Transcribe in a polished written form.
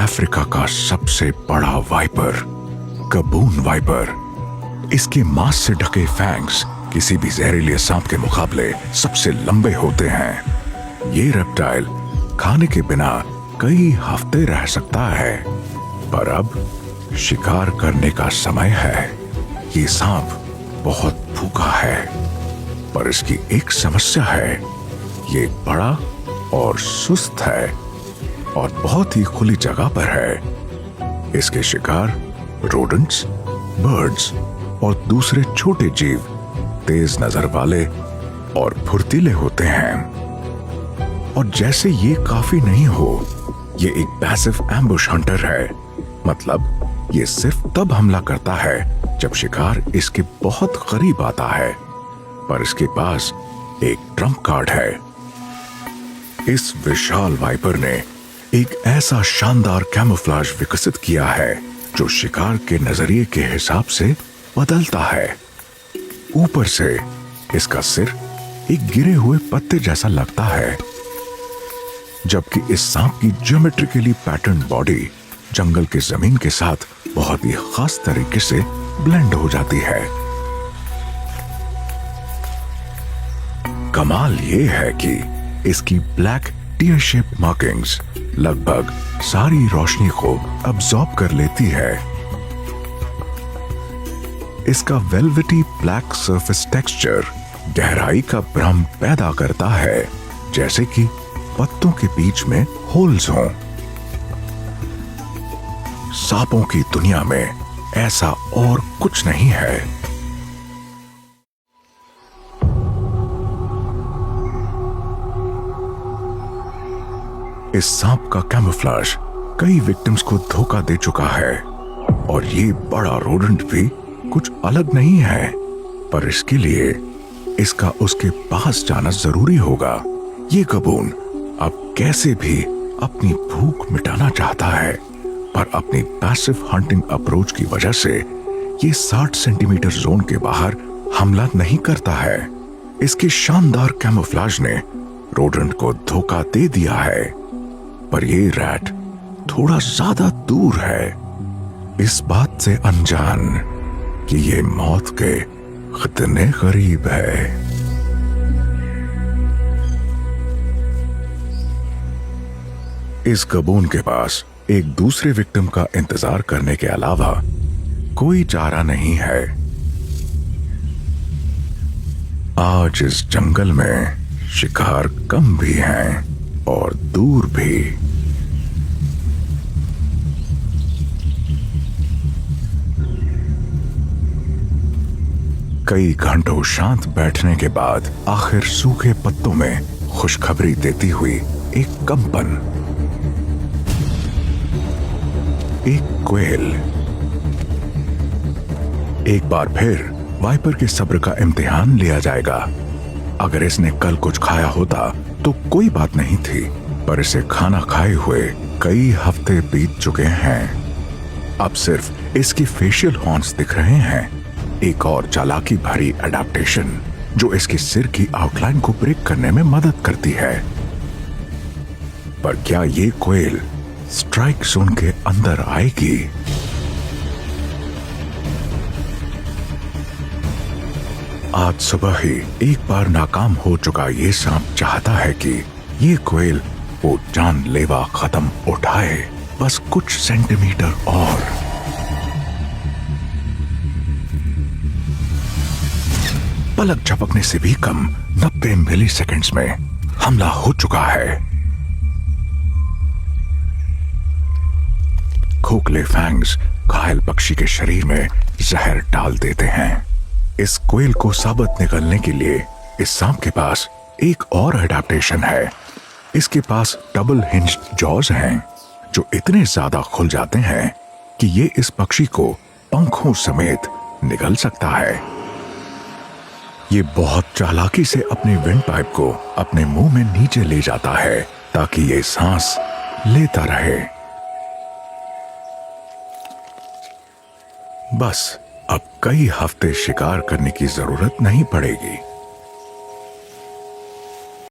Africa का सबसे बड़ा वाइपर, गबून वाइपर। इसके मांस से ढके फैंग्स किसी भी जहरीले सांप के मुकाबले सबसे लंबे होते हैं। ये रेप्टाइल खाने के बिना कई हफ्ते रह सकता है। पर अब शिकार करने का समय है। ये सांप बहुत भूखा है, पर इसकी एक समस्या है। ये बड़ा और सुस्त है और बहुत ही खुली जगह पर है। इसके शिकार रोडेंट्स, बर्ड्स और दूसरे छोटे जीव तेज नजर वाले और फुर्तीले होते हैं। और जैसे ये काफी नहीं हो, ये एक पैसिव एम्बुश हंटर है। मतलब ये सिर्फ तब हमला करता है जब शिकार इसके बहुत करीब आता है। पर इसके पास एक ट्रम्प कार्ड है। इस विशाल वाइपर ने एक ऐसा शानदार कैमोफ्लेज विकसित किया है जो शिकार के नजरिए के हिसाब से बदलता है। ऊपर से इसका सिर एक गिरे हुए पत्ते जैसा लगता है, जबकि इस सांप की ज्योमेट्रिकली पैटर्न बॉडी जंगल की जमीन के साथ बहुत ही खास तरीके से ब्लेंड हो जाती है। कमाल ये है कि इसकी ब्लैक टीयर शेप मार्किंग्स लगभग सारी रोशनी को अब्सॉर्ब कर लेती है। इसका वेलवेटी ब्लैक सरफेस टेक्सचर गहराई का भ्रम पैदा करता है, जैसे कि पत्तों के बीच में होल्स हों। सांपों की दुनिया में ऐसा और कुछ नहीं है। इस सांप का कैमोफ्लेज कई विक्टिम्स को धोखा दे चुका है और ये बड़ा रोडेंट भी कुछ अलग नहीं है। पर इसके लिए इसका उसके पास जाना जरूरी होगा। ये गबून अब कैसे भी अपनी भूख मिटाना चाहता है, पर अपनी पैसिव हंटिंग अप्रोच की वजह से ये 60 सेंटीमीटर जोन के बाहर हमला नहीं करता है। इसके शानदार कैमोफ्लेज ने रोडेंट को धोखा दे दिया है, पर ये रैट थोड़ा ज्यादा दूर है, इस बात से अनजान कि ये मौत के कितने करीब है। इस गबून के पास एक दूसरे विक्टिम का इंतजार करने के अलावा कोई चारा नहीं है। आज इस जंगल में शिकार कम भी हैं और दूर भी। कई घंटों शांत बैठने के बाद आखिर सूखे पत्तों में खुशखबरी देती हुई एक कंपन। एक कोयल। एक बार फिर वाइपर के सब्र का इम्तिहान लिया जाएगा। अगर इसने कल कुछ खाया होता तो कोई बात नहीं थी, पर इसे खाना खाए हुए कई हफ्ते बीत चुके हैं। अब सिर्फ इसकी फेशियल हॉर्न्स दिख रहे हैं। एक और चालाकी भरी एडाप्टेशन जो इसके सिर की आउटलाइन को ब्रेक करने में मदद करती है। पर क्या ये कोयल स्ट्राइक जोन के अंदर आएगी? आज सुबह ही एक बार नाकाम हो चुका ये सांप चाहता है कि ये कोयल वो जानलेवा कदम उठाए, बस कुछ सेंटीमीटर और। पलक झपकने से भी कम 90 मिलीसेकंड्स में हमला हो चुका है। खोखले फैंग्स घायल पक्षी के शरीर में जहर डाल देते हैं। इस कोयल को साबुत निकलने के लिए इस सांप के पास एक और एडाप्टेशन है। इसके पास डबल हिंज्ड जॉज हैं जो इतने ज्यादा खुल जाते हैं कि ये इस पक्षी को पंखों समेत निगल सकता है। ये बहुत चालाकी से अपने विंड पाइप को अपने मुंह में नीचे ले जाता है ताकि ये सांस लेता रहे। बस अब कई हफ्ते शिकार करने की जरूरत नहीं पड़ेगी।